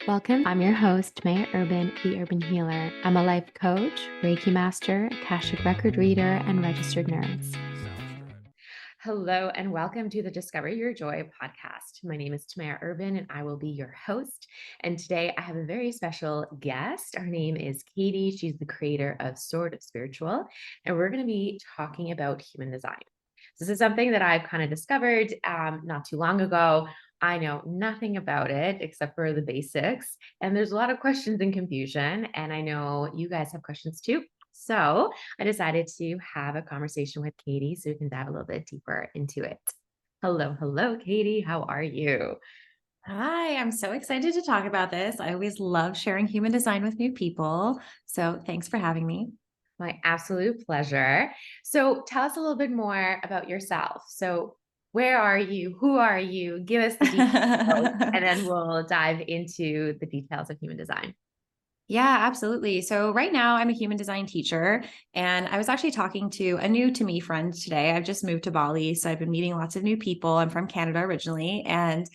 Welcome. I'm your host, Katie Irvine, the Urban Healer. I'm a life coach, Reiki master, Akashic record reader, and registered nurse. Hello, and welcome to the Discover Your Joy podcast. My name is Tamara Irvine, and I will be your host. And today I have a very special guest. Her name is Katie. She's the creator of Sword of Spiritual, and we're going to be talking about human design. This is something that I've kind of discovered not too long ago. I know nothing about it except for the basics, and there's a lot of questions and confusion, and I know you guys have questions too. So I decided to have a conversation with Katie so we can dive a little bit deeper into it. Hello, Katie. How are you? Hi, I'm so excited to talk about this. I always love sharing human design with new people. So thanks for having me. My absolute pleasure. So tell us a little bit more about yourself. So where are you? Who are you? Give us the details, and then we'll dive into the details of human design. Yeah, absolutely. So right now I'm a human design teacher, and I was actually talking to a new to me friend today. I've just moved to Bali, so I've been meeting lots of new people. I'm from Canada originally. And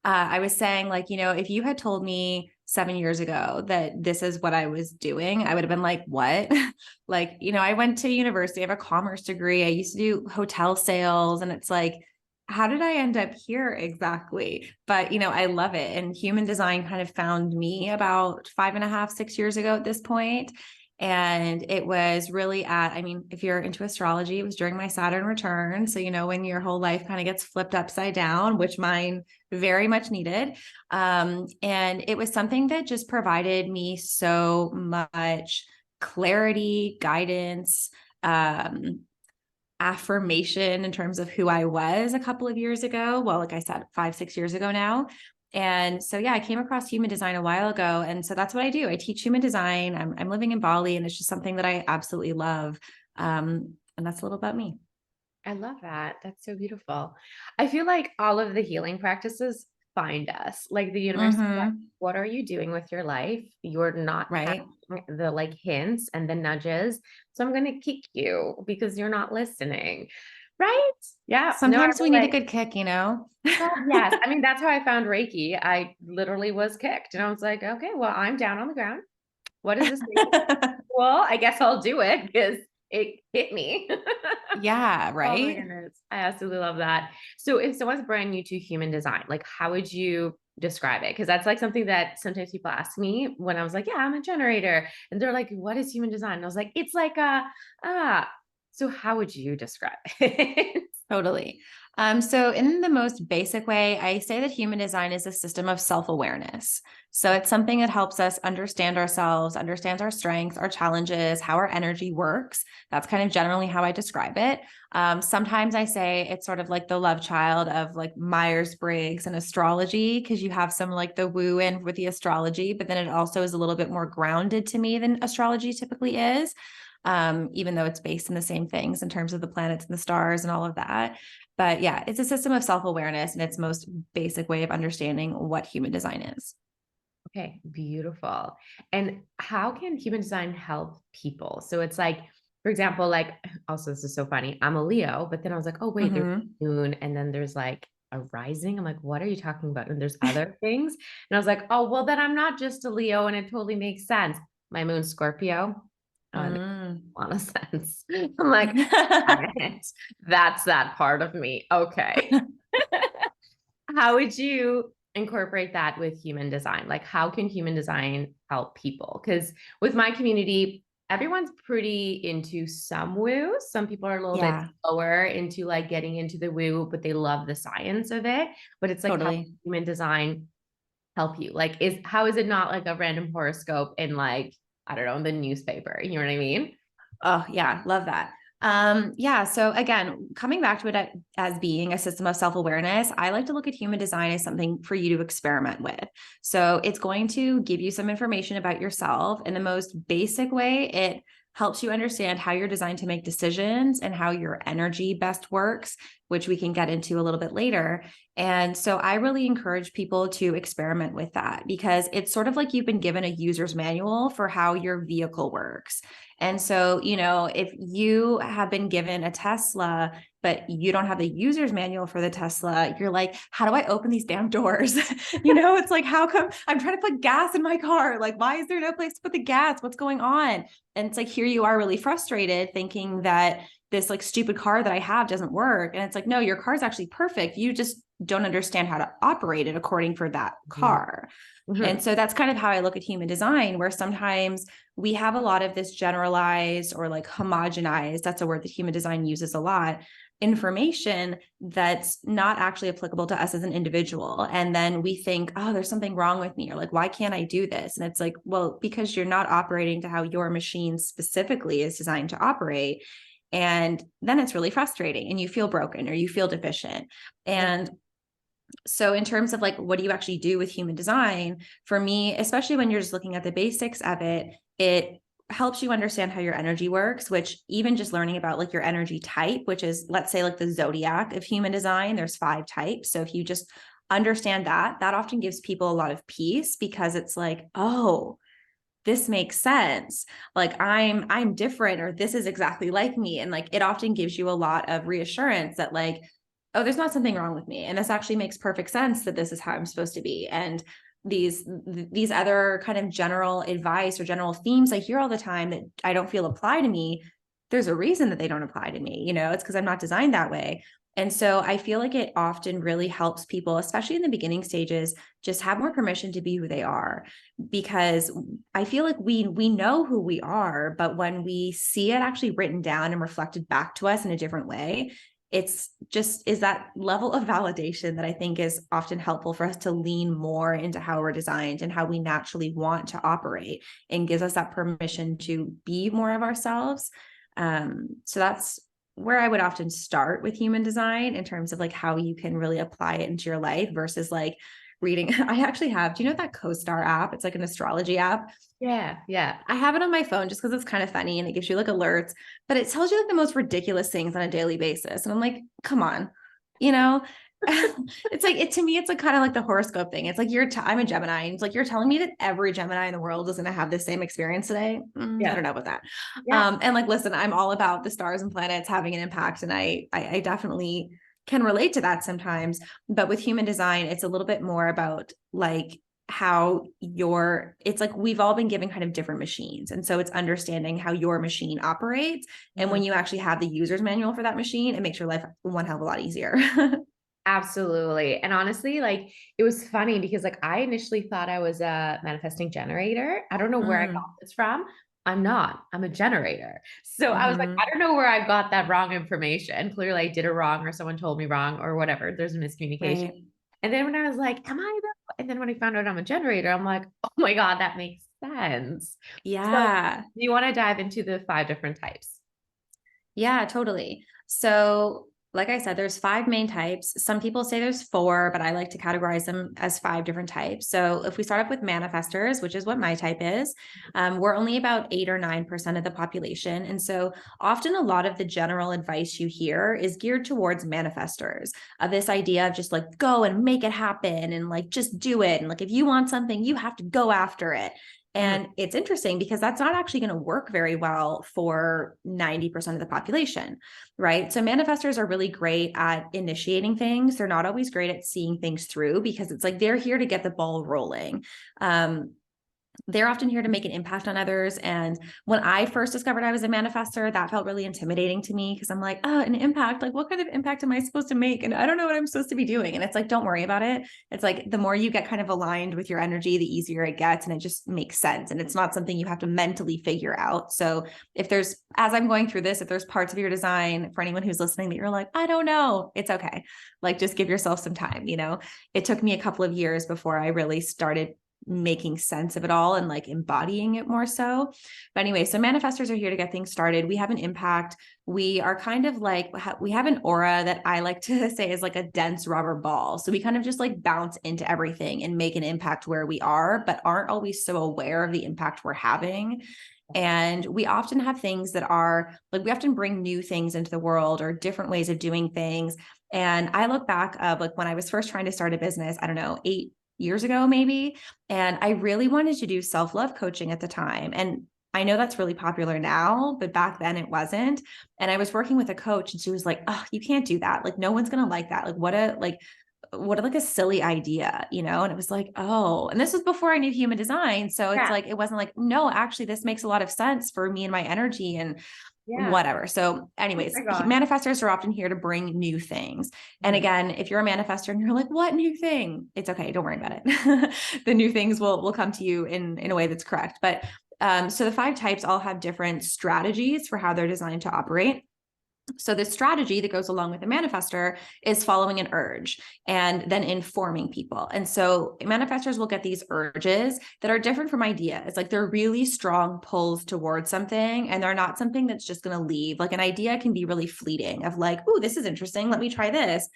I was saying, like, if you had told me 7 years ago that this is what I was doing, I would have been like, what? I went to university, I have a commerce degree. I used to do hotel sales, and it's like, how did I end up here exactly? But, I love it. And human design kind of found me about 5.5, 6 years ago at this point. And it was really if you're into astrology, it was during my Saturn return. So, when your whole life kind of gets flipped upside down, which mine very much needed. And it was something that just provided me so much clarity, guidance, affirmation in terms of who I was a couple of years ago. Well, like I said, 5, 6 years ago now. And so, yeah, I came across human design a while ago. And so that's what I do. I teach human design. I'm living in Bali, and it's just something that I absolutely love. And that's a little about me. I love that. That's so beautiful. I feel like all of the healing practices find us. Like the universe is like, Mm-hmm. what are you doing with your life? You're not Right. catching the hints and the nudges. So I'm gonna kick you because you're not listening. Right? Yeah. No, I Sometimes we was need a like, good kick. well, yes. I mean, that's how I found Reiki. I literally was kicked. And I was like, okay, well, I'm down on the ground. What does this mean? Well, I guess I'll do it because it hit me. Yeah, Oh my right. goodness. I absolutely love that. So if someone's brand new to human design, like how would you describe it? Because that's like something that sometimes people ask me when I was like, yeah, I'm a generator. And they're like, what is human design? And I was like, it's like so how would you describe it? Totally. So in the most basic way, I say that human design is a system of self-awareness. So it's something that helps us understand ourselves, understands our strengths, our challenges, how our energy works. That's kind of generally how I describe it. Sometimes I say it's sort of like the love child of like Myers-Briggs and astrology, because you have some like the woo in with the astrology, but then it also is a little bit more grounded to me than astrology typically is. Even though it's based in the same things in terms of the planets and the stars and all of that. But yeah, it's a system of self-awareness in its most basic way of understanding what human design is. Okay, beautiful. And how can human design help people? So it's like, for example, like also this is so funny. I'm a Leo, but then I was like, oh wait, there's Mm-hmm. moon, and then there's like a rising. I'm like, what are you talking about? And there's other things. And I was like, oh, well, then I'm not just a Leo, and it totally makes sense. My moon's Scorpio. Oh, it makes Mm. a lot of sense. I'm like, darn it. That's that part of me. Okay. How would you incorporate that with human design? Like, how can human design help people? Because with my community, everyone's pretty into some woo. Some people are a little bit Yeah, slower into like getting into the woo, but they love the science of it. But it's like, how can totally. human design help you? Like, how is it not like a random horoscope in like, I don't know, the newspaper? You know what I mean? Oh, yeah, love that. Yeah, so again, coming back to it as being a system of self-awareness, I like to look at human design as something for you to experiment with. So it's going to give you some information about yourself in the most basic way. It helps you understand how you're designed to make decisions and how your energy best works, which we can get into a little bit later. And so I really encourage people to experiment with that, because it's sort of like you've been given a user's manual for how your vehicle works. And so, if you have been given a Tesla but you don't have the user's manual for the Tesla, you're like, how do I open these damn doors? It's like, how come I'm trying to put gas in my car? Like, why is there no place to put the gas? What's going on? And it's like, here you are really frustrated thinking that this like stupid car that I have doesn't work. And it's like, no, your car is actually perfect. You just don't understand how to operate it according for that car. Mm-hmm. And so that's kind of how I look at human design, where sometimes we have a lot of this generalized or like homogenized, that's a word that human design uses a lot, information that's not actually applicable to us as an individual. And then we think, oh, there's something wrong with me, or like, why can't I do this? And it's like, well, because you're not operating to how your machine specifically is designed to operate. And then it's really frustrating and you feel broken or you feel deficient. And so in terms of like, what do you actually do with human design? For me, especially when you're just looking at the basics of it, it helps you understand how your energy works, which even just learning about like your energy type, which is, let's say, like the zodiac of human design, there's 5 types. So if you just understand that, that often gives people a lot of peace, because it's like, oh, this makes sense. Like I'm different, or this is exactly like me. And like, it often gives you a lot of reassurance that like, oh, there's not something wrong with me. And this actually makes perfect sense that this is how I'm supposed to be. And these other kind of general advice or general themes I hear all the time that I don't feel apply to me, there's a reason that they don't apply to me. It's because I'm not designed that way. And so I feel like it often really helps people, especially in the beginning stages, just have more permission to be who they are. Because I feel like we know who we are, but when we see it actually written down and reflected back to us in a different way, it's just is that level of validation that I think is often helpful for us to lean more into how we're designed and how we naturally want to operate, and gives us that permission to be more of ourselves. So that's where I would often start with human design, in terms of like how you can really apply it into your life versus like reading. I actually have, do you know that CoStar app? It's like an astrology app. Yeah. I have it on my phone just because it's kind of funny and it gives you like alerts, but it tells you like the most ridiculous things on a daily basis. And I'm like, come on, it's like, to me, it's like kind of like the horoscope thing. It's like, I'm a Gemini, and it's like, you're telling me that every Gemini in the world is going to have the same experience today. I don't know about that. And like, listen, I'm all about the stars and planets having an impact. And I definitely can relate to that sometimes, but with human design, it's a little bit more about like how it's like we've all been given kind of different machines. And so it's understanding how your machine operates. And when you actually have the user's manual for that machine, it makes your life one hell of a lot easier. Absolutely. And honestly, like it was funny because like I initially thought I was a manifesting generator. I don't know where I got this from. I'm not. I'm a generator. So I was like, I don't know where I got that wrong information. Clearly I did it wrong, or someone told me wrong, or whatever. There's a miscommunication. Right. And then when I was like, am I though? And then when I found out I'm a generator, I'm like, oh my God, that makes sense. Yeah. So do you want to dive into the 5 different types? Yeah, totally. So like I said, there's 5 main types. Some people say there's 4, but I like to categorize them as 5 different types. So if we start off with manifestors, which is what my type is, we're only about 8 or 9% of the population. And so often a lot of the general advice you hear is geared towards manifestors, of this idea of just like, go and make it happen and like, just do it. And like, if you want something, you have to go after it. And it's interesting because that's not actually going to work very well for 90% of the population, right? So manifestors are really great at initiating things. They're not always great at seeing things through, because it's like they're here to get the ball rolling. They're often here to make an impact on others. And when I first discovered I was a manifestor, that felt really intimidating to me, because I'm like, oh, an impact, like what kind of impact am I supposed to make? And I don't know what I'm supposed to be doing. And it's like, don't worry about it. It's like, the more you get kind of aligned with your energy, the easier it gets. And it just makes sense. And it's not something you have to mentally figure out. So as I'm going through this, if there's parts of your design, for anyone who's listening, that you're like, I don't know, it's okay. Like, just give yourself some time. It took me a couple of years before I really started making sense of it all and like embodying it more so. But anyway, so manifestors are here to get things started. We have an impact. We are kind of like, we have an aura that I like to say is like a dense rubber ball. So we kind of just like bounce into everything and make an impact where we are, but aren't always so aware of the impact we're having. And we often have things that are like, we often bring new things into the world or different ways of doing things. And I look back of like when I was first trying to start a business, I don't know, 8 years ago, maybe. And I really wanted to do self-love coaching at the time. And I know that's really popular now, but back then it wasn't. And I was working with a coach and she was like, oh, you can't do that. Like, no one's going to like that. Like a silly idea, you know? And it was like, oh, and this was before I knew human design. So it's like, it wasn't like, no, actually this makes a lot of sense for me and my energy and whatever. So anyways, manifestors are often here to bring new things. And again, if you're a manifestor and you're like, what new thing? It's okay. Don't worry about it. The new things will come to you in a way that's correct. But so the 5 types all have different strategies for how they're designed to operate. So the strategy that goes along with the manifestor is following an urge and then informing people. And so manifestors will get these urges that are different from ideas. Like they're really strong pulls towards something and they're not something that's just going to leave. Like an idea can be really fleeting of like, oh, this is interesting. Let me try this.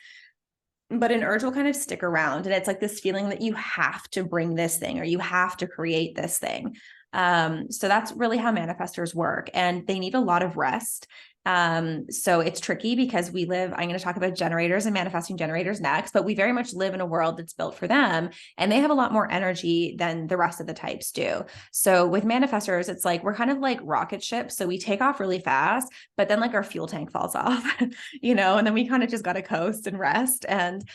But an urge will kind of stick around. And it's like this feeling that you have to bring this thing or you have to create this thing. So that's really how manifestors work. And they need a lot of rest. So it's tricky because I'm going to talk about generators and manifesting generators next, but we very much live in a world that's built for them and they have a lot more energy than the rest of the types do. So with manifestors, it's like, we're kind of like rocket ships. So we take off really fast, but then like our fuel tank falls off, you know, and then we kind of just got to coast and rest. And,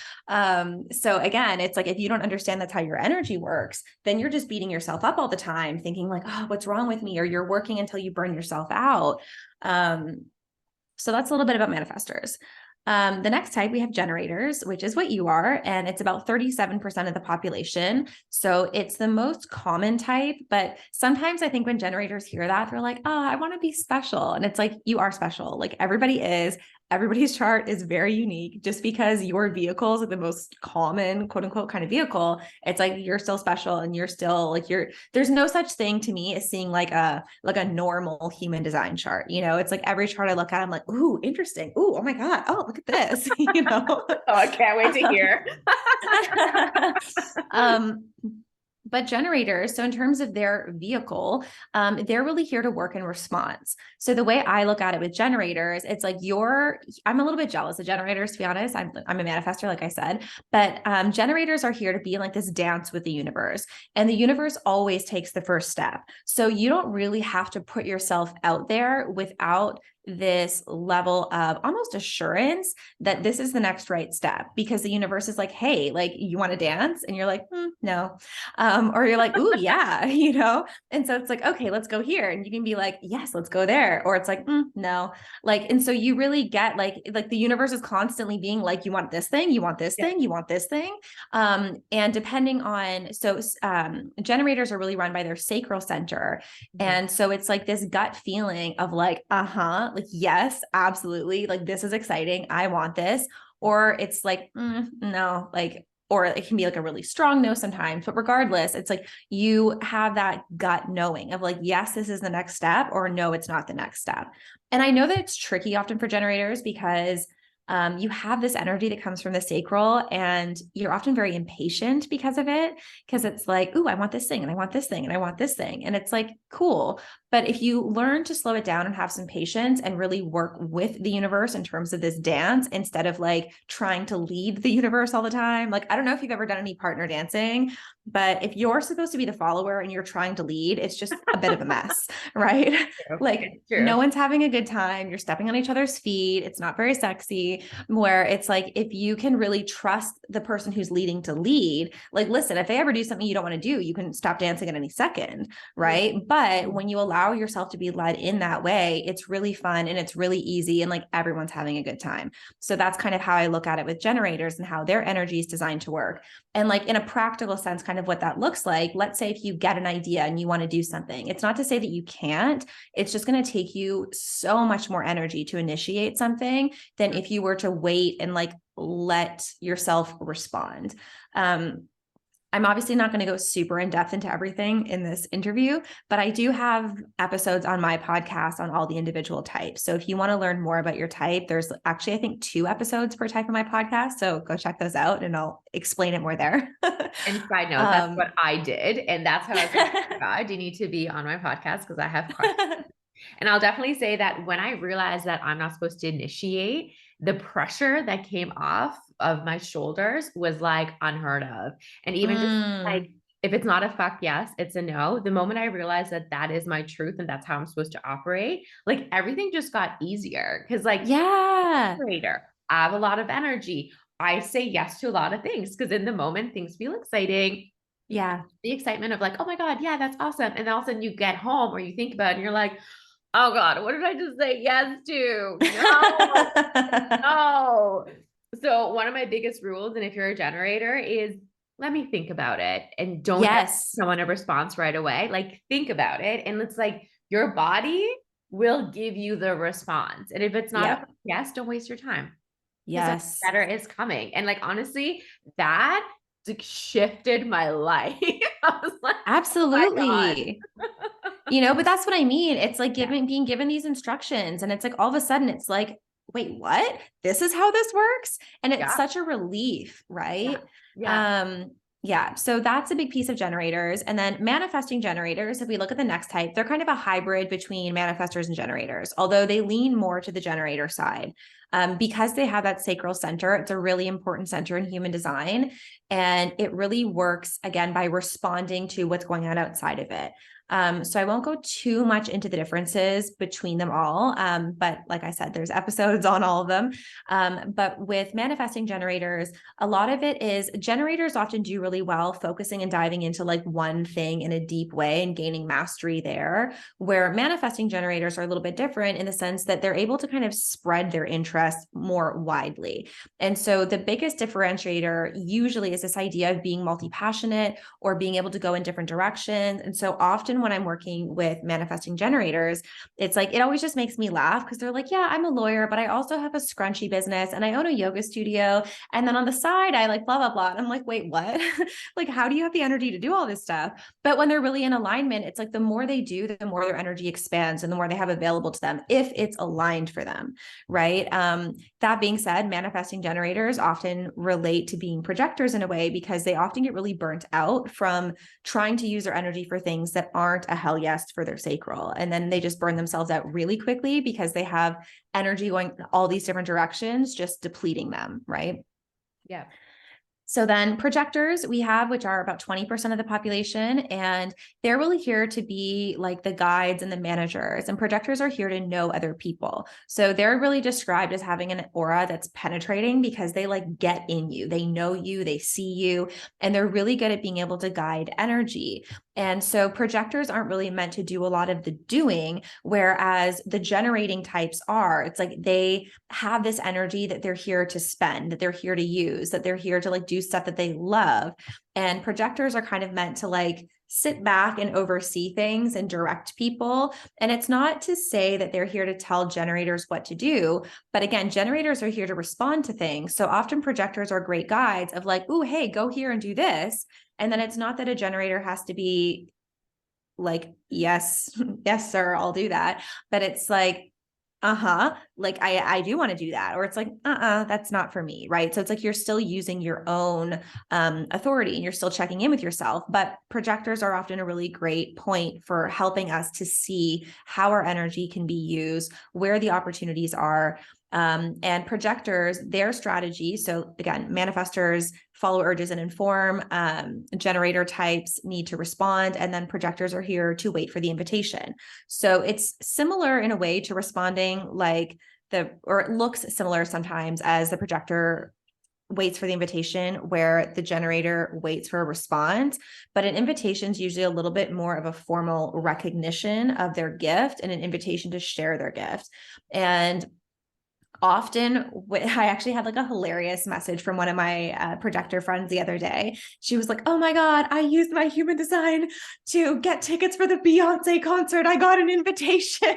so again, it's like, if you don't understand that's how your energy works, then you're just beating yourself up all the time thinking like, oh, what's wrong with me? Or you're working until you burn yourself out. So that's a little bit about manifestors. The next type we have generators, which is what you are, and it's about 37% of the population. So it's the most common type, but sometimes I think when generators hear that, they're like, oh, I want to be special. And it's like, you are special. Like everybody is. Everybody's chart is very unique. Just because your vehicle is like the most common, quote unquote, kind of vehicle, it's like you're still special and you're still like there's no such thing to me as seeing like a normal human design chart. You know, it's like every chart I look at, I'm like, ooh, interesting. Ooh, oh my God. Oh, look at this. You know. Oh, I can't wait to hear. But generators, so in terms of their vehicle, they're really here to work in response. So the way I look at it with generators, it's like I'm a little bit jealous of generators, to be honest. I'm a manifestor, like I said, but generators are here to be in like this dance with the universe. And the universe always takes the first step. So you don't really have to put yourself out there without this level of almost assurance that this is the next right step, because the universe is like, hey, like, you want to dance? And you're like, no. Or you're like, ooh, yeah, you know? And so it's like, okay, let's go here. And you can be like, yes, let's go there. Or it's like, no. Like, and so you really get like the universe is constantly being like, you want this thing, you want this thing, you want this thing. And depending on, generators are really run by their sacral center. And so it's like this gut feeling of like, like, yes, absolutely. Like, this is exciting. I want this. Or it's like, no, like, or it can be like a really strong no sometimes, but regardless, it's like you have that gut knowing of like, yes, this is the next step, or no, it's not the next step. And I know that it's tricky often for generators because you have this energy that comes from the sacral and you're often very impatient because of it, because it's like, ooh, I want this thing and I want this thing and I want this thing. And it's like, cool. But if you learn to slow it down and have some patience and really work with the universe in terms of this dance, instead of like trying to lead the universe all the time. Like, I don't know if you've ever done any partner dancing, but if you're supposed to be the follower and you're trying to lead, it's just a bit of a mess, right? Like, no one's having a good time. You're stepping on each other's feet. It's not very sexy. Where it's like, if you can really trust the person who's leading to lead, like, listen, if they ever do something you don't want to do, you can stop dancing at any second, right? But when you allow yourself to be led in that way, it's really fun and it's really easy and like everyone's having a good time. So that's kind of how I look at it with generators and how their energy is designed to work. And like in a practical sense, kind of what that looks like, let's say if you get an idea and you want to do something, it's not to say that you can't, it's just going to take you so much more energy to initiate something than if you were to wait and like let yourself respond. I'm obviously not going to go super in depth into everything in this interview, but I do have episodes on my podcast on all the individual types. So if you want to learn more about your type, there's actually, I think, 2 episodes per type of my podcast. So go check those out and I'll explain it more there. And side note, that's what I did. And that's how I was like, oh God, you need to be on my podcast because I have questions. And I'll definitely say that when I realized that I'm not supposed to initiate, the pressure that came off of my shoulders was like unheard of. And even just like If it's not a fuck yes, it's a no. The moment I realized that that is my truth and that's how I'm supposed to operate, like everything just got easier. Cause like, Yeah. generator, I have a lot of energy. I say yes to a lot of things because in the moment things feel exciting. Yeah. The excitement of like, oh my God, yeah, that's awesome. And then all of a sudden you get home or you think about it and you're like, oh God, what did I just say yes to? No, no. So one of my biggest rules, and if you're a generator, is let me think about it and don't have Yes. someone a response right away. Like think about it. And it's like your body will give you the response. And if it's not a Yep. yes, don't waste your time because something Yes. better is coming. And like honestly, that like, shifted my life. I was like, oh my God. Absolutely. But that's what I mean. It's like Yeah. being given these instructions, and it's like all of a sudden it's like, wait, what? This is how this works? And it's Yeah. such a relief, Yeah. right? Yeah. Um, yeah. So that's a big piece of generators. And then manifesting generators, if we look at the next type, they're kind of a hybrid between manifestors and generators, although they lean more to the generator side. Because they have that sacral center, it's a really important center in human design. And it really works again by responding to what's going on outside of it. So I won't go too much into the differences between them all. But like I said, there's episodes on all of them. But with manifesting generators, a lot of it is generators often do really well focusing and diving into like one thing in a deep way and gaining mastery there, where manifesting generators are a little bit different in the sense that they're able to kind of spread their interest more widely. And so the biggest differentiator usually is this idea of being multi-passionate or being able to go in different directions. And so often when I'm working with manifesting generators, it's like, it always just makes me laugh because they're like, yeah, I'm a lawyer, but I also have a scrunchy business and I own a yoga studio. And then on the side, I like blah, blah, blah. And I'm like, wait, what? Like, how do you have the energy to do all this stuff? But when they're really in alignment, it's like the more they do, the more their energy expands and the more they have available to them if it's aligned for them, right? That being said, manifesting generators often relate to being projectors in a way because they often get really burnt out from trying to use their energy for things that aren't a hell yes for their sacral. And then they just burn themselves out really quickly because they have energy going all these different directions, just depleting them, right? Yeah. So then projectors we have, which are about 20% of the population, and they're really here to be like the guides and the managers. And projectors are here to know other people. So they're really described as having an aura that's penetrating because they like get in you. They know you, they see you, and they're really good at being able to guide energy. And so projectors aren't really meant to do a lot of the doing, whereas the generating types are. It's like they have this energy that they're here to spend, that they're here to use, that they're here to like do stuff that they love. And projectors are kind of meant to like sit back and oversee things and direct people. And it's not to say that they're here to tell generators what to do, but again, generators are here to respond to things. So often projectors are great guides of like, oh, hey, go here and do this. And then it's not that a generator has to be like, yes, yes, sir, I'll do that. But it's like, like I do want to do that. Or it's like, that's not for me. Right. So it's like you're still using your own authority and you're still checking in with yourself. But projectors are often a really great point for helping us to see how our energy can be used, where the opportunities are. And projectors, their strategy. So again, manifestors follow urges and inform, generator types need to respond, and then projectors are here to wait for the invitation. So it's similar in a way to responding or it looks similar sometimes as the projector waits for the invitation where the generator waits for a response, but an invitation is usually a little bit more of a formal recognition of their gift and an invitation to share their gift. And often I actually had like a hilarious message from one of my projector friends the other day. She was like, oh my God, I used my human design to get tickets for the Beyonce concert. I got an invitation.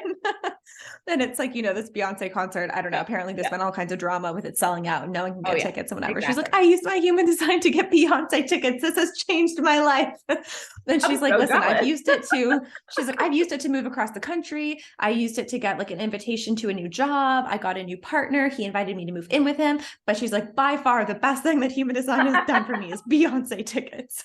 And it's like, this Beyonce concert, I don't know, apparently there's been all kinds of drama with it selling out and no one can get tickets and whatever. Exactly. She's like, I used my human design to get Beyonce tickets. This has changed my life. And she's like, listen, I've used it to move across the country. I used it to get like an invitation to a new job. I got a new partner. He invited me to move in with him. But she's like, by far the best thing that human design has done for me is Beyonce tickets.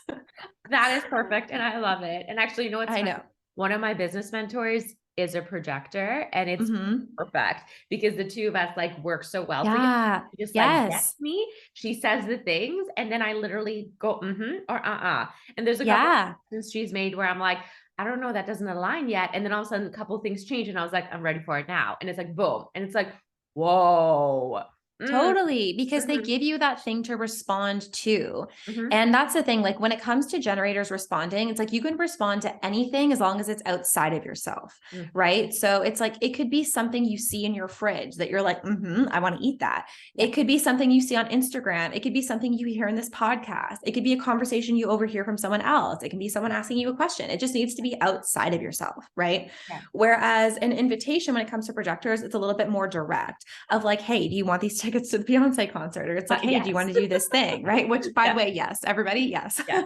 That is perfect. And I love it. And actually, what's I know. One of my business mentors, is a projector, and it's Mhm. perfect because the two of us like work so well together. Yeah. She just like gets Yes. me. She says the things, and then I literally go or And there's a couple Yeah. of she's made where I'm like, I don't know, that doesn't align yet. And then all of a sudden, a couple things change, and I was like, I'm ready for it now. And it's like boom, and it's like, whoa. Mm, Totally, because they mhm, give you that thing to respond to. mhm. And that's the thing, like when it comes to generators responding, it's like you can respond to anything as long as it's outside of yourself, Mm, right? So it's like it could be something you see in your fridge that you're like, I want to eat that. yeah, It could be something you see on Instagram. It could be something you hear in this podcast. It could be a conversation you overhear from someone else. It can be someone asking you a question. It just needs to be outside of yourself, right? yeah. Whereas an invitation, when it comes to projectors, it's a little bit more direct of like, hey, do you want these tickets to the Beyonce concert? Or it's like, hey, do you Yes. want to do this thing? Right. Which, by the Yeah, way, yes, everybody, yes. yeah.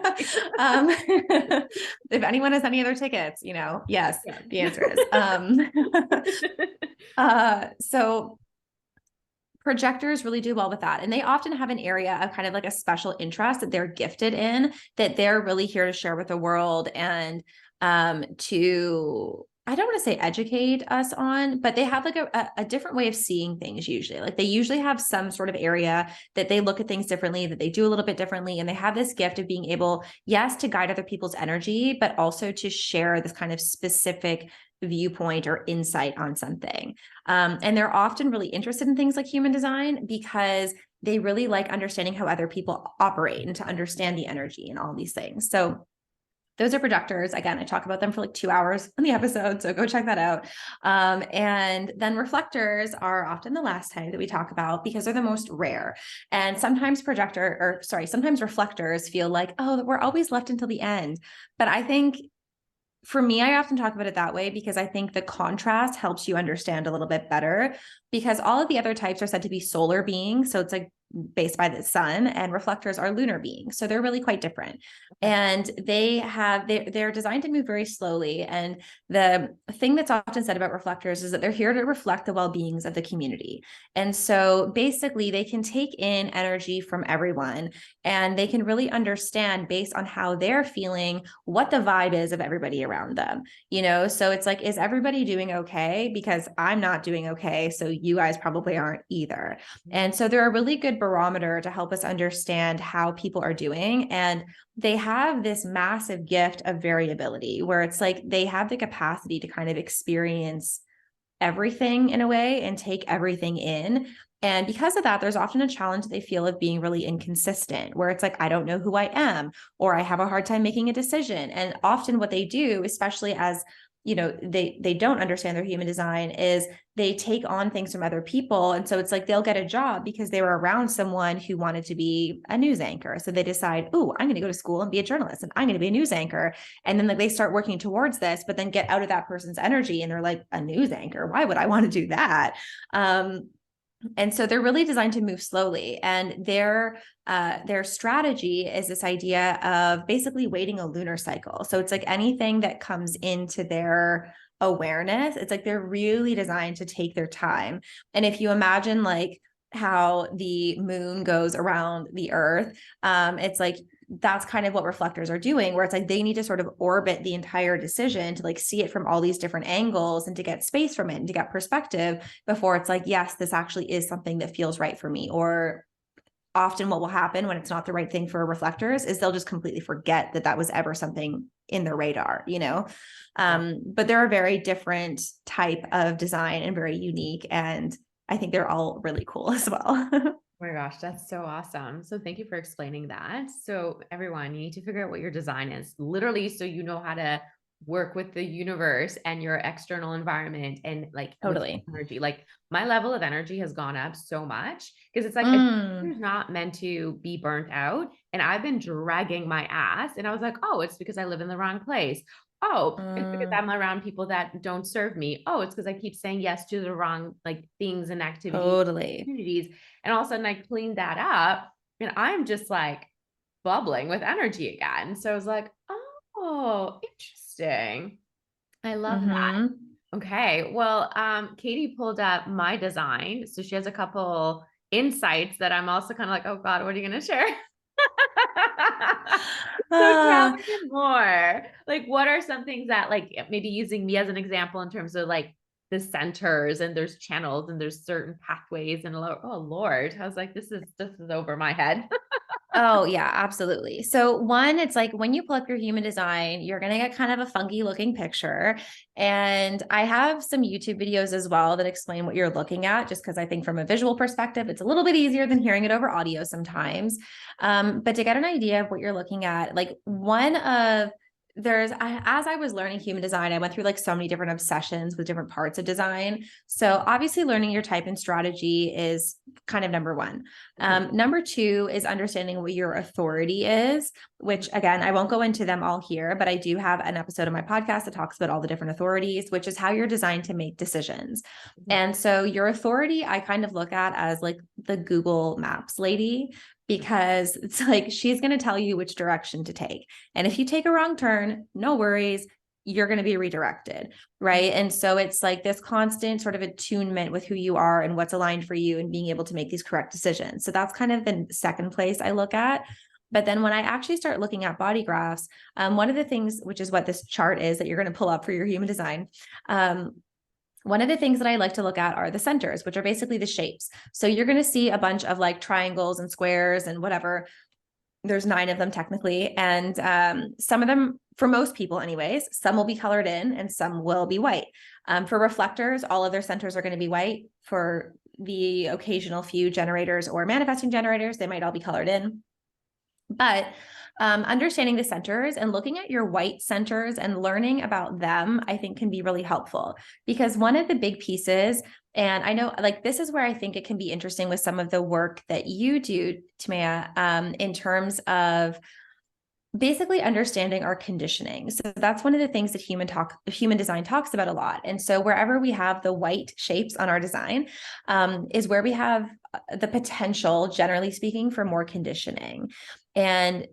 If anyone has any other tickets, yes, Yeah. the answer is. So projectors really do well with that. And they often have an area of kind of like a special interest that they're gifted in, that they're really here to share with the world and to, I don't want to say educate us on, but they have like a different way of seeing things usually. Like they usually have some sort of area that they look at things differently, that they do a little bit differently. And they have this gift of being able, yes, to guide other people's energy, but also to share this kind of specific viewpoint or insight on something. And they're often really interested in things like human design because they really like understanding how other people operate and to understand the energy and all these things. So those are projectors. Again, I talk about them for like 2 hours in the episode, so go check that out. And then reflectors are often the last type that we talk about because they're the most rare. And sometimes sometimes reflectors feel like, oh, we're always left until the end. But I think for me, I often talk about it that way because I think the contrast helps you understand a little bit better because all of the other types are said to be solar beings. So it's like based by the sun, and reflectors are lunar beings. So they're really quite different. And they're designed to move very slowly. And the thing that's often said about reflectors is that they're here to reflect the well-beings of the community. And so basically they can take in energy from everyone and they can really understand based on how they're feeling what the vibe is of everybody around them. So it's like, is everybody doing okay? Because I'm not doing okay, so you guys probably aren't either. And so they're a really good barometer to help us understand how people are doing. And they have this massive gift of variability where it's like they have the capacity to kind of experience everything in a way and take everything in. And because of that, there's often a challenge they feel of being really inconsistent, where it's like, I don't know who I am, or I have a hard time making a decision. And often what they do, especially as they don't understand their human design, is they take on things from other people. And so it's like they'll get a job because they were around someone who wanted to be a news anchor. So they decide, oh, I'm going to go to school and be a journalist and I'm going to be a news anchor. And then like they start working towards this, but then get out of that person's energy and they're like, a news anchor, why would I want to do that? And so they're really designed to move slowly, and their strategy is this idea of basically waiting a lunar cycle. So it's like anything that comes into their awareness, it's like they're really designed to take their time. And if you imagine like how the moon goes around the earth, it's like that's kind of what reflectors are doing, where it's like they need to sort of orbit the entire decision to like see it from all these different angles and to get space from it and to get perspective before it's like, yes, this actually is something that feels right for me. Or often what will happen when it's not the right thing for reflectors is they'll just completely forget that that was ever something in their radar, but they're a very different type of design and very unique. And I think they're all really cool as well. Oh my gosh, that's so awesome. So thank you for explaining that. So everyone, you need to figure out what your design is, literally, so you know how to work with the universe and your external environment and like with Totally. energy. Like my level of energy has gone up so much because it's like Mm. it's not meant to be burnt out. And I've been dragging my ass. And I was like, oh, it's because I live in the wrong place. Oh, it's because I'm around people that don't serve me. Oh, it's because I keep saying yes to the wrong like things and activities, Totally. opportunities. And all of a sudden I cleaned that up and I'm just like bubbling with energy again. So I was like, oh, interesting. I love that. Mm-hmm. Okay. Well, Katie pulled up my design. So she has a couple insights that I'm also kind of like, oh God, what are you going to share? So tell Uh, me more. Like, what are some things that, like, maybe using me as an example in terms of like the centers, and there's channels and there's certain pathways and oh Lord, I was like, this is over my head. Oh, yeah, absolutely. So, one, it's like when you pull up your human design, you're going to get kind of a funky looking picture. And I have some YouTube videos as well that explain what you're looking at, just because I think from a visual perspective, it's a little bit easier than hearing it over audio sometimes. But to get an idea of what you're looking at, like one of as I was learning human design, I went through like so many different obsessions with different parts of design. So obviously learning your type and strategy is kind of number one. Number two is understanding what your authority is, which again, I won't go into them all here, but I do have an episode of my podcast that talks about all the different authorities, which is how you're designed to make decisions. And so your authority, I kind of look at as like the Google Maps lady, because it's like, she's going to tell you which direction to take. And if you take a wrong turn, no worries, you're going to be redirected. Right. And so it's like this constant sort of attunement with who you are and what's aligned for you and being able to make these correct decisions. So that's kind of the second place I look at. But then when I actually start looking at body graphs, one of the things, which is what this chart is that you're going to pull up for your human design, one of the things that I like to look at are the centers, which are basically the shapes. So you're going to see a bunch of like triangles and squares and whatever. There's 9 of them technically. And some of them, for most people anyways, some will be colored in and some will be white. For reflectors, all of their centers are going to be white. For the occasional few generators or manifesting generators, they might all be colored in. But understanding the centers and looking at your white centers and learning about them, I think can be really helpful, because one of the big pieces, and I know like this is where I think it can be interesting with some of the work that you do, Tamaya, in terms of basically understanding our conditioning. So that's one of the things that human design talks about a lot. And so wherever we have the white shapes on our design is where we have the potential, generally speaking, for more conditioning. And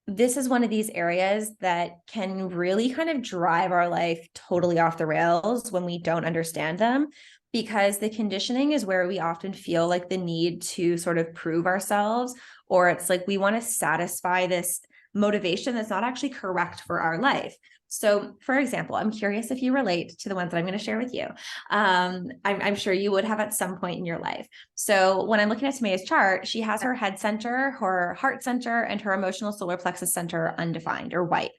this is one of these areas that can really kind of drive our life totally off the rails when we don't understand them, because the conditioning is where we often feel like the need to sort of prove ourselves, or it's like we want to satisfy this motivation that's not actually correct for our life. So for example, I'm curious if you relate to the ones that I'm going to share with you. I'm sure you would have at some point in your life. So when I'm looking at Tamaya's chart, she has her head center, her heart center, and her emotional solar plexus center undefined or white.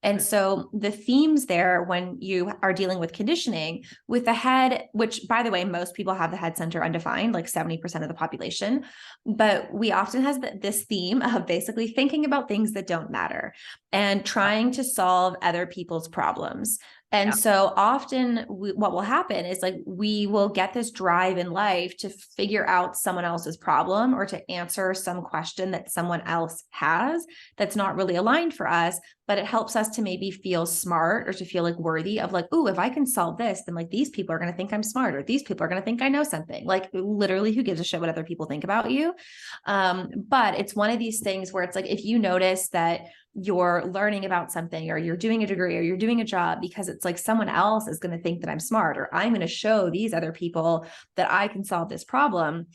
And so the themes there, when you are dealing with conditioning with the head, which by the way, most people have the head center undefined, like 70% of the population, but we often have this theme of basically thinking about things that don't matter and trying to solve other people's problems. And so often what will happen is like, we will get this drive in life to figure out someone else's problem or to answer some question that someone else has that's not really aligned for us, but it helps us to maybe feel smart or to feel like worthy of like, oh, if I can solve this, then like these people are going to think I'm smart, or these people are going to think I know something. Like literally, who gives a shit what other people think about you? But it's one of these things where it's like, if you notice that you're learning about something, or you're doing a degree, or you're doing a job because it's like someone else is going to think that I'm smart, or I'm going to show these other people that I can solve this problem,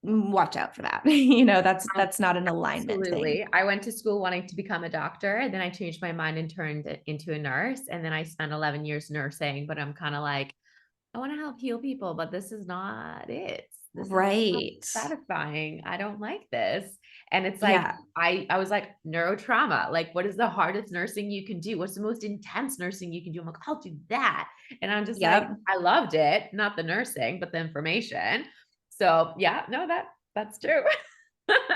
watch out for that. That's not an alignment Absolutely. thing. I went to school wanting to become a doctor, and then I changed my mind and turned into a nurse. And then I spent 11 years nursing, but I'm kind of like, I want to help heal people, but this is not it. This Right. is satisfying. I don't like this. And it's like, Yeah. I was like, neurotrauma. Like, what is the hardest nursing you can do? What's the most intense nursing you can do? I'm like, I'll do that. And I'm just like, I loved it. Not the nursing, but the information. So yeah, no, that's true.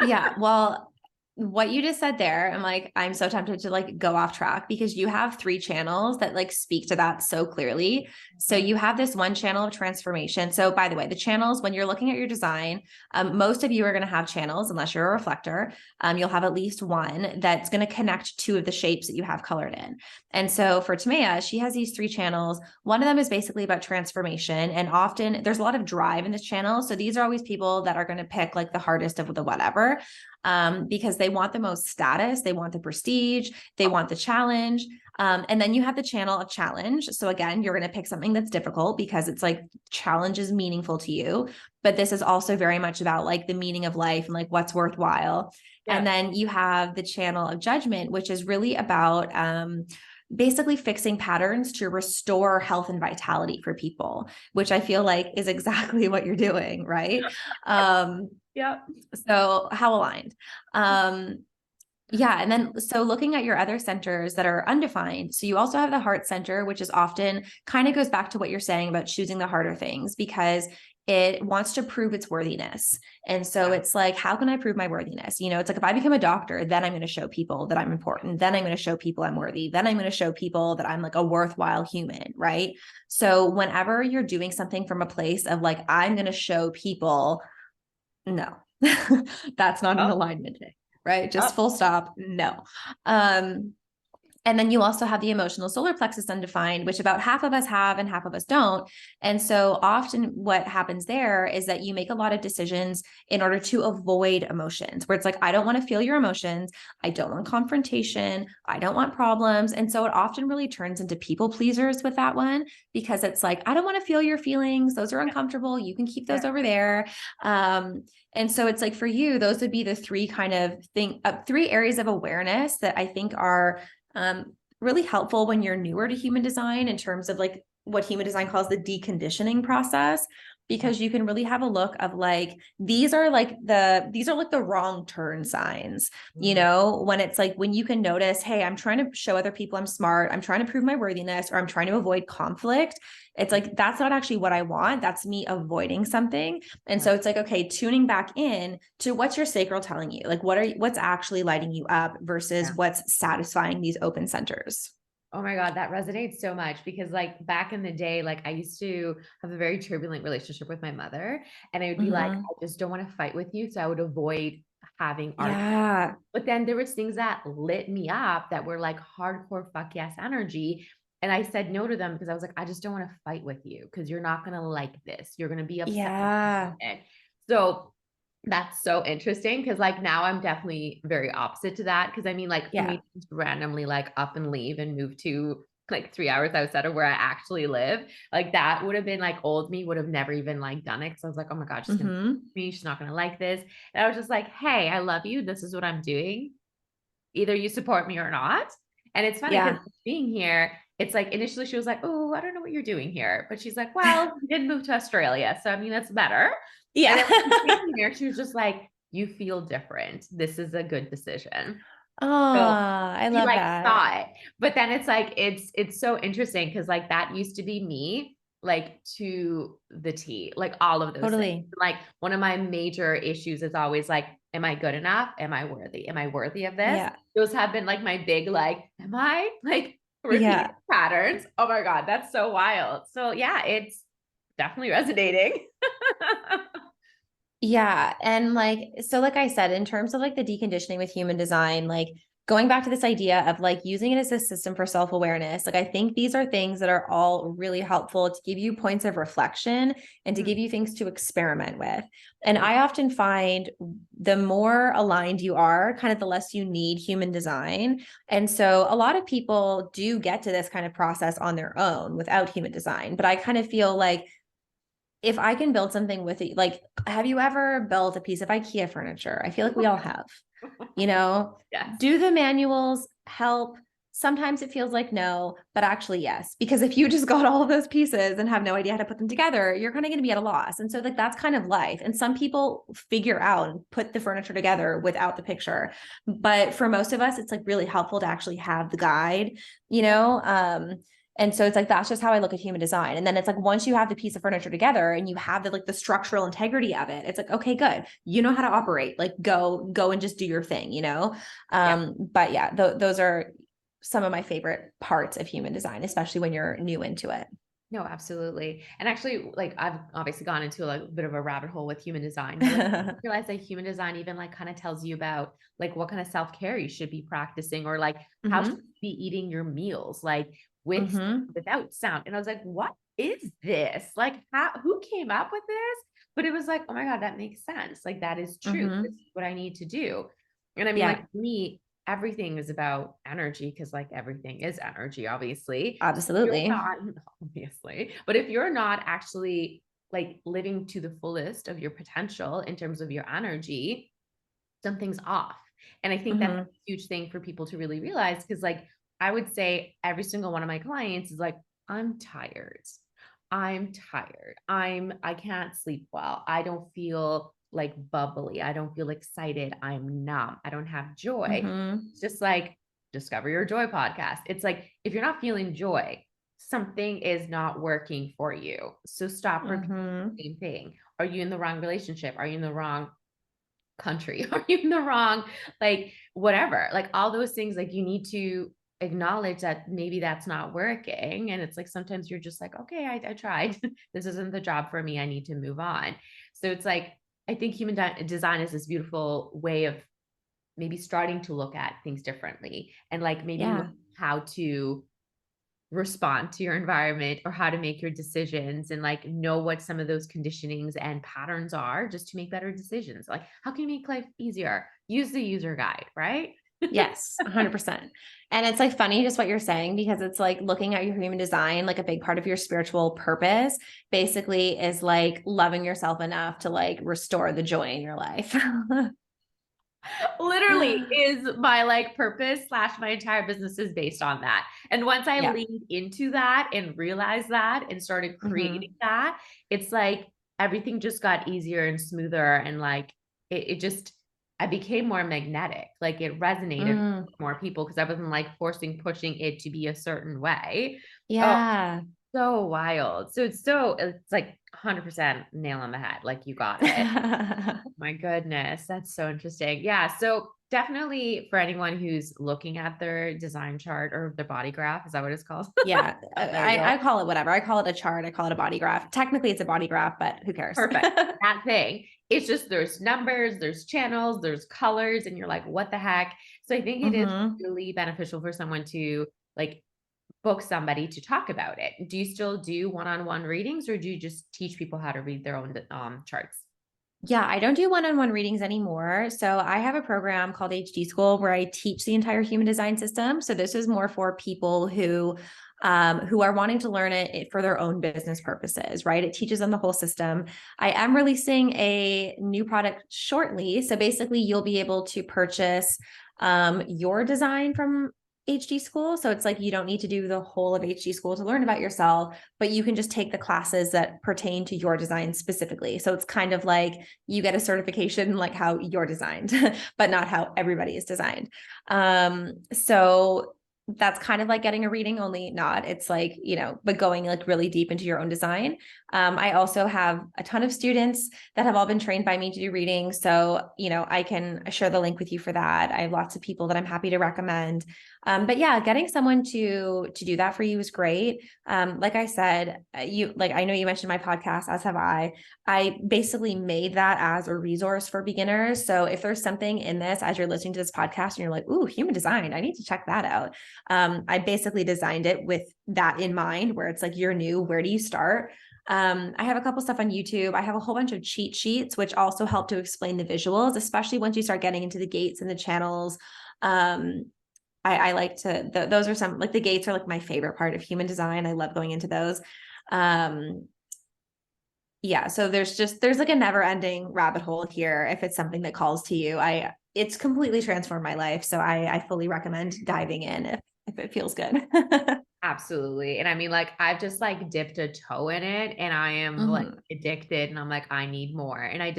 Yeah. Well, what you just said there, I'm so tempted to like go off track, because you have 3 channels that like speak to that so clearly. So you have this one channel of transformation. So by the way, the channels, when you're looking at your design, most of you are going to have channels, unless you're a reflector. You'll have at least one that's going to connect 2 of the shapes that you have colored in. And so for Tamaya, she has these 3 channels. One of them is basically about transformation. And often there's a lot of drive in this channel. So these are always people that are going to pick like the hardest of the whatever. Because they want the most status, they want the prestige, they want the challenge. And then you have the channel of challenge. So again, you're going to pick something that's difficult because it's like challenge is meaningful to you. But this is also very much about like the meaning of life and like what's worthwhile. And then you have the channel of judgment, which is really about basically fixing patterns to restore health and vitality for people, which I feel like is exactly what you're doing, right? Yeah. So how aligned? Yeah. And then, so looking at your other centers that are undefined. So you also have the heart center, which is often kind of goes back to what you're saying about choosing the harder things because it wants to prove its worthiness. And so it's like, how can I prove my worthiness? You know, it's like, if I become a doctor, then I'm going to show people that I'm important. Then I'm going to show people I'm worthy. Then I'm going to show people that I'm like a worthwhile human. Right. So whenever you're doing something from a place of like, I'm going to show people, no, that's not an alignment thing. Right? Just full stop. No. And then you also have the emotional solar plexus undefined, which about half of us have and half of us don't. And so often what happens there is that you make a lot of decisions in order to avoid emotions, where it's like, I don't want to feel your emotions. I don't want confrontation. I don't want problems. And so it often really turns into people pleasers with that one, because it's like, I don't want to feel your feelings. Those are uncomfortable. You can keep those over there. And so it's like, for you, those would be the three kind of three areas of awareness that I think are really helpful when you're newer to human design, in terms of like what human design calls the deconditioning process, because you can really have a look of like, these are like the wrong turn signs, you know, when it's like, when you can notice, hey, I'm trying to show other people I'm smart, I'm trying to prove my worthiness, or I'm trying to avoid conflict. It's like, that's not actually what I want. That's me avoiding something. And so it's like, okay, tuning back in to what's your sacral telling you, like, what's actually lighting you up versus what's satisfying these open centers. Oh my God, that resonates so much because like back in the day, like I used to have a very turbulent relationship with my mother, and I would be like, I just don't want to fight with you. So I would avoid having arguments. But then there was things that lit me up that were like hardcore fuck yes energy. And I said no to them because I was like, I just don't want to fight with you because you're not going to like this. You're going to be upset. Yeah. So that's so interesting because like now I'm definitely very opposite to that. Because I mean, like for me to just randomly like up and leave and move to like 3 hours outside of where I actually live, like that would have been like old me would have never even like done it. Because I was like, oh my God, she's gonna me, she's not gonna like this. And I was just like, hey, I love you. This is what I'm doing. Either you support me or not. And it's funny because being here, it's like initially she was like, oh, I don't know what you're doing here. But she's like, well, you did move to Australia. So I mean, that's better. Yeah. And then here, she was just like, you feel different. This is a good decision. Oh, So I she love like that. saw it. But then it's like, it's so interesting because like that used to be me, like to the T, like all of those things. Like one of my major issues is always like, am I good enough? Am I worthy? Am I worthy of this? Yeah. Those have been like my big, like, am I like repeating patterns? Oh my God, that's so wild. So yeah, it's definitely resonating. Yeah. And like, so like I said, in terms of like the deconditioning with human design, like going back to this idea of like using it as a system for self-awareness, like I think these are things that are all really helpful to give you points of reflection and to give you things to experiment with. And I often find the more aligned you are, kind of the less you need human design. And so a lot of people do get to this kind of process on their own without human design. But I kind of feel like, if I can build something with it, like, have you ever built a piece of IKEA furniture? I feel like we all have, you know, do the manuals help? Sometimes it feels like no, but actually yes, because if you just got all of those pieces and have no idea how to put them together, you're kind of going to be at a loss. And so like, that's kind of life. And some people figure out and put the furniture together without the picture. But for most of us, it's like really helpful to actually have the guide, you know? And so it's like, that's just how I look at human design. And then it's like, once you have the piece of furniture together and you have the, like the structural integrity of it, it's like, okay, good. You know how to operate, like go and just do your thing, you know? But yeah, those are some of my favorite parts of human design, especially when you're new into it. No, absolutely. And actually, like I've obviously gone into a bit of a rabbit hole with human design, but like, I realize that human design even like kind of tells you about like what kind of self-care you should be practicing, or like how should you be eating your meals, like with without sound. And I was like, what is this? Like who came up with this? But it was like, oh my God, that makes sense. Like that is true. This is what I need to do. And I mean, like for me, everything is about energy, because like everything is energy, obviously. Absolutely. Obviously. But if you're not actually like living to the fullest of your potential in terms of your energy, something's off. And I think that's a huge thing for people to really realize. Cause like, I would say every single one of my clients is like, I'm tired. I'm tired. I can't sleep well. I don't feel like bubbly. I don't feel excited. I'm numb. I don't have joy. It's just like Discover Your Joy podcast. It's like, if you're not feeling joy, something is not working for you. So stop repeating the same thing. Are you in the wrong relationship? Are you in the wrong country? Are you in the wrong, like whatever, like all those things, like you need to acknowledge that maybe that's not working. And it's like, sometimes you're just like, okay, I tried. This isn't the job for me. I need to move on. So it's like, I think human design is this beautiful way of maybe starting to look at things differently and like maybe how to respond to your environment or how to make your decisions and like know what some of those conditionings and patterns are just to make better decisions. Like, how can you make life easier? Use the user guide, right? Yes, 100%. And it's like funny just what you're saying, because it's like looking at your human design, like a big part of your spiritual purpose basically is like loving yourself enough to like restore the joy in your life. Literally is my like purpose / my entire business is based on that. And once I leaned into that and realized that and started creating that, it's like everything just got easier and smoother. And like, it just, I became more magnetic. Like it resonated with more people because I wasn't like pushing it to be a certain way. Yeah. So wild. So it's like 100% nail on the head. Like you got it. My goodness. That's so interesting. Yeah. So definitely for anyone who's looking at their design chart or their body graph, is that what it's called? Yeah. I call it whatever. I call it a chart. I call it a body graph. Technically it's a body graph, but who cares? Perfect. That thing. It's just, there's numbers, there's channels, there's colors, and you're like, what the heck? So I think it is really beneficial for someone to like book somebody to talk about it. Do you still do one-on-one readings or do you just teach people how to read their own charts? Yeah, I don't do one-on-one readings anymore. So I have a program called HD School where I teach the entire human design system. So this is more for people who are wanting to learn it for their own business purposes, right? It teaches them the whole system. I am releasing a new product shortly. So basically you'll be able to purchase your design from HD School. So it's like you don't need to do the whole of HD School to learn about yourself, but you can just take the classes that pertain to your design specifically. So it's kind of like you get a certification like how you're designed, but not how everybody is designed. So that's kind of like getting a reading, only not. It's like, but going like really deep into your own design. I also have a ton of students that have all been trained by me to do readings. So, I can share the link with you for that. I have lots of people that I'm happy to recommend. But yeah, getting someone to do that for you is great. Like I said, I know you mentioned my podcast, as have I. I basically made that as a resource for beginners. So if there's something in this, as you're listening to this podcast and you're like, ooh, human design, I need to check that out. I basically designed it with that in mind, where it's like, you're new, where do you start? I have a couple stuff on YouTube. I have a whole bunch of cheat sheets, which also help to explain the visuals, especially once you start getting into the gates and the channels. I like to, those are some, like the gates are like my favorite part of human design. I love going into those. Yeah. So there's like a never ending rabbit hole here. If it's something that calls to you, it's completely transformed my life. So I fully recommend diving in if it feels good. Absolutely. And I mean, like, I've just like dipped a toe in it and I am like addicted and I'm like, I need more. And I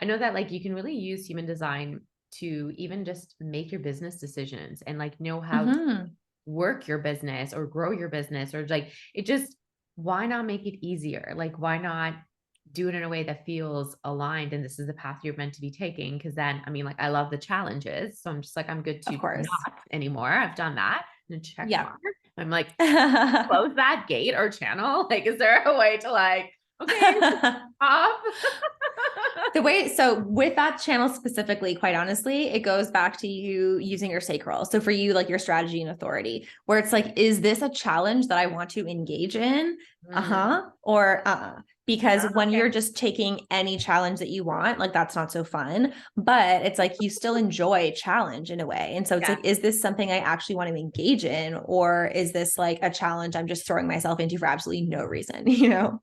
know that like you can really use human design to even just make your business decisions and like know how to work your business or grow your business or like why not make it easier? Like, why not do it in a way that feels aligned and this is the path you're meant to be taking? Because then, I mean, like, I love the challenges. So I'm just like, I'm good to not anymore. I've done that. And check mark. I'm like, close that gate or channel. Like, is there a way to like, okay, off? So with that channel specifically, quite honestly, it goes back to you using your sacral. So for you, like your strategy and authority, where it's like, is this a challenge that I want to engage in? Because when you're just taking any challenge that you want, like that's not so fun, but it's like, you still enjoy challenge in a way. And so it's like, is this something I actually want to engage in? Or is this like a challenge I'm just throwing myself into for absolutely no reason,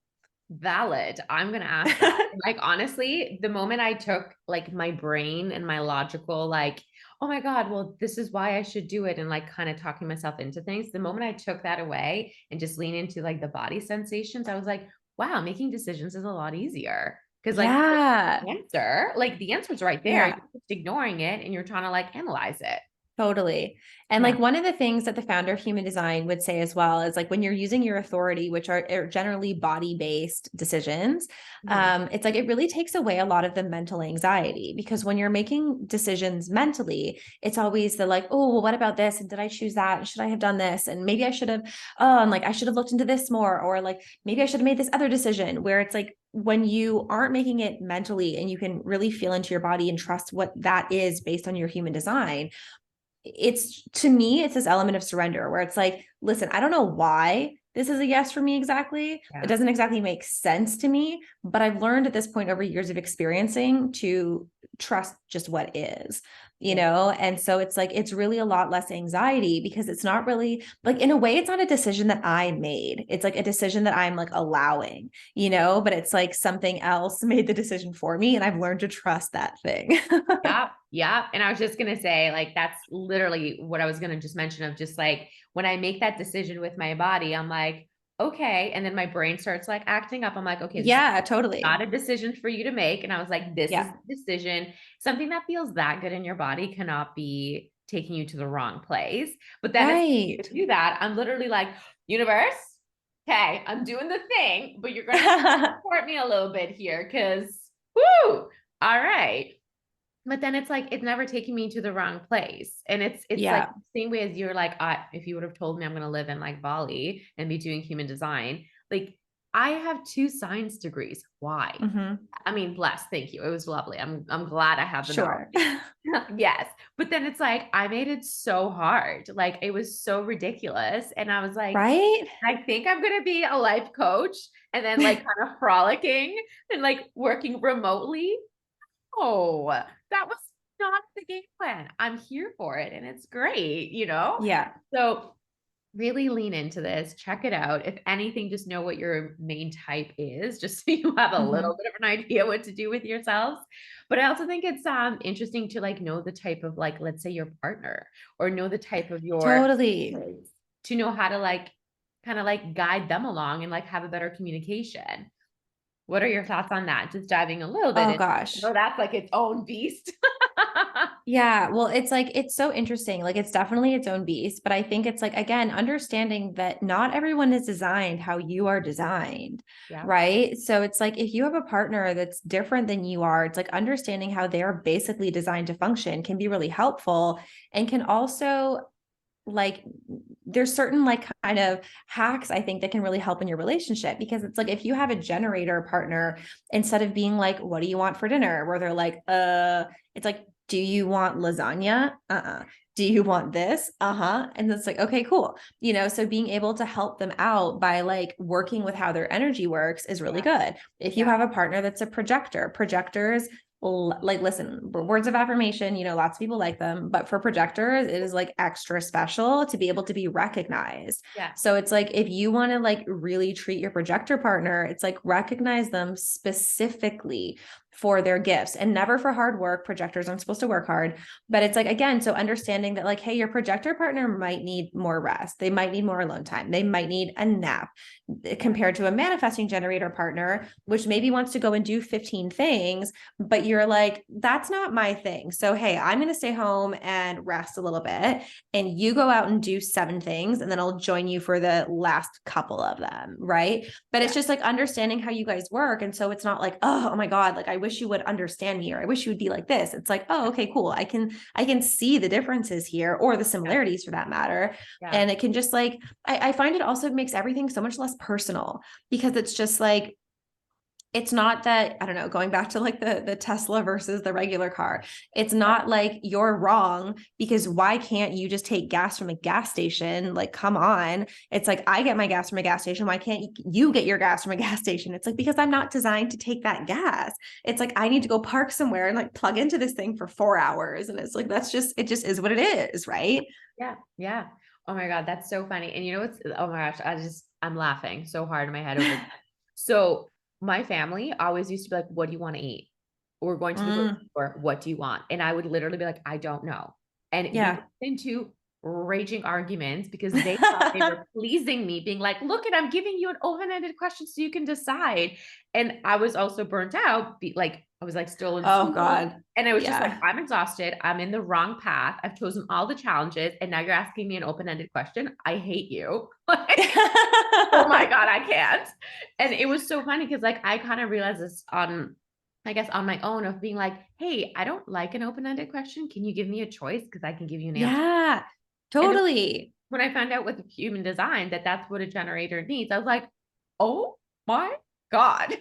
Valid. I'm going to ask that. Like, honestly, the moment I took like my brain and my logical, like, oh my God, well, this is why I should do it. And like kind of talking myself into things. The moment I took that away and just lean into like the body sensations, I was like, wow, making decisions is a lot easier. Cause like Yeah. the answer's right there. Yeah. You're just ignoring it and you're trying to like analyze it. Totally. And Yeah. like one of the things that the founder of human design would say as well is like when you're using your authority, which are generally body-based decisions, Mhm. it's like it really takes away a lot of the mental anxiety because when you're making decisions mentally, it's always the like, oh, well, what about this? And did I choose that? Should I have done this? And maybe I should have, oh, and like I should have looked into this more, or like maybe I should have made this other decision where it's like when you aren't making it mentally and you can really feel into your body and trust what that is based on your human design, it's to me, it's this element of surrender where it's like, listen, I don't know why this is a yes for me exactly. It Yeah. doesn't exactly make sense to me, but I've learned at this point over years of experiencing to trust just what is, you Yeah. know? And so it's like, it's really a lot less anxiety because it's not really like, in a way, it's not a decision that I made. It's like a decision that I'm like allowing, you know, but it's like something else made the decision for me. And I've learned to trust that thing. Yeah. Yeah. And I was just going to say, like, that's literally what I was going to just mention of just like when I make that decision with my body, I'm like, okay. And then my brain starts like acting up. I'm like, okay, this is Yeah, not totally. a decision for you to make. And I was like, this is Yeah. the decision. Something that feels that good in your body cannot be taking you to the wrong place. But then as Right. to do that, I'm literally like, universe, okay, I'm doing the thing, but you're going to have to support me a little bit here because, whoo, all right. But then it's like, it's never taking me to the wrong place. And it's like Yeah. the same way as you're like, if you would have told me I'm going to live in like Bali and be doing human design, like I have 2 science degrees. Why? Hmm. I mean, blessed. Thank you. It was lovely. I'm glad I have the Sure. knowledge. Yes. But then it's like, I made it so hard. Like it was so ridiculous. And I was like, Right? I think I'm going to be a life coach and then like kind of frolicking and like working remotely. Oh, that was not the game plan. I'm here for it and it's great, you know? Yeah. So really lean into this, check it out. If anything, just know what your main type is, just so you have a little Hmm. bit of an idea what to do with yourselves. But I also think it's interesting to like know the type of like, let's say your partner or know the type of your Totally. kids to know how to like kind of like guide them along and like have a better communication. What are your thoughts on that? Just diving a little bit Oh in. gosh. No, that's like its own beast. Yeah. Well, it's like, it's so interesting. Like, it's definitely its own beast. But I think it's like, again, understanding that not everyone is designed how you are designed. Yeah. Right. So it's like, if you have a partner that's different than you are, it's like understanding how they're basically designed to function can be really helpful and can also like there's certain like kind of hacks I think that can really help in your relationship because it's like if you have a generator partner, instead of being like, what do you want for dinner? Where they're like, it's like, do you want lasagna? Do you want this? And it's like, okay, cool. You know, so being able to help them out by like working with how their energy works is really Yeah. good. If you Yeah. have a partner that's a projector, projectors like listen, words of affirmation, you know, lots of people like them, but for projectors it is like extra special to be able to be recognized. Yeah. So it's like if you want to like really treat your projector partner, it's like recognize them specifically for their gifts and never for hard work. Projectors aren't supposed to work hard, but it's like, again, so understanding that like, hey, your projector partner might need more rest, they might need more alone time, they might need a nap, compared to a manifesting generator partner, which maybe wants to go and do 15 things, but you're like, that's not my thing. So, hey, I'm going to stay home and rest a little bit. And you go out and do 7 things, and then I'll join you for the last couple of them. Right. But Yeah. it's just like understanding how you guys work. And so it's not like, oh my God, like I wish you would understand me, or I wish you would be like this. It's like, oh, okay, cool. I can see the differences here or the similarities for that matter. Yeah. And it can just like, I find it also makes everything so much less personal because it's just like, it's not that, I don't know, going back to like the Tesla versus the regular car. It's not like you're wrong because why can't you just take gas from a gas station? Like, come on. It's like, I get my gas from a gas station. Why can't you get your gas from a gas station? It's like, because I'm not designed to take that gas. It's like, I need to go park somewhere and like plug into this thing for 4 hours. And it's like, it just is what it is. Right. Yeah. Yeah. Oh my God. That's so funny. And you know what's, oh my gosh, I'm laughing so hard in my head over. So my family always used to be like, what do you want to eat? We're going to the grocery Mm, store. What do you want? And I would literally be like, I don't know. And we got into raging arguments because they thought they were pleasing me, being like, look, I'm giving you an open-ended question so you can decide. And I was also burnt out. I was like still in school. God. And I was just like, I'm exhausted. I'm in the wrong path. I've chosen all the challenges. And now you're asking me an open-ended question. I hate you. Oh my God, I can't. And it was so funny because like, I kind of realized this on my own of being like, hey, I don't like an open-ended question. Can you give me a choice? Because I can give you an answer. Yeah, totally. When I found out with human design that that's what a generator needs, I was like, oh my God.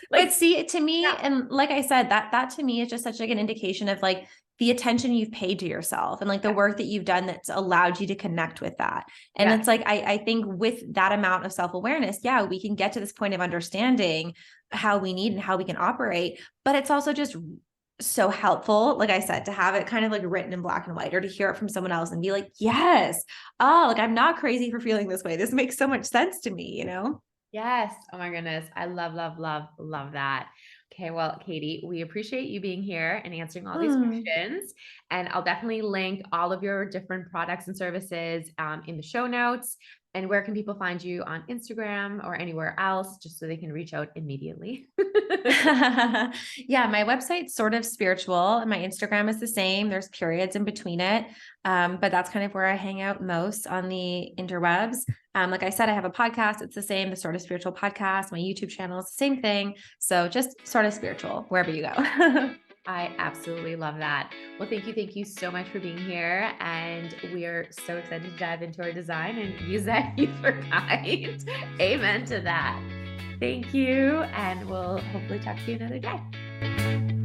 But see, to me, and like I said, that to me is just such like an indication of like the attention you've paid to yourself and like the work that you've done that's allowed you to connect with that. And it's like, I think with that amount of self-awareness, we can get to this point of understanding how we need and how we can operate, but it's also just so helpful, like I said, to have it kind of like written in black and white or to hear it from someone else and be like, yes, like I'm not crazy for feeling this way. This makes so much sense to me, Yes. Oh my goodness. I love, love, love, love that. Okay. Well, Katie, we appreciate you being here and answering all these questions. And I'll definitely link all of your different products and services in the show notes. And where can people find you on Instagram or anywhere else, just so they can reach out immediately? My website's sort of spiritual and my Instagram is the same. There's periods in between it. But that's kind of where I hang out most on the interwebs. Like I said, I have a podcast. It's the same, the Sort of Spiritual podcast. My YouTube channel is the same thing. So just sort of spiritual wherever you go. I absolutely love that. Well, thank you so much for being here. And we're so excited to dive into our design and use that user guide. Amen to that. Thank you. And we'll hopefully talk to you another day.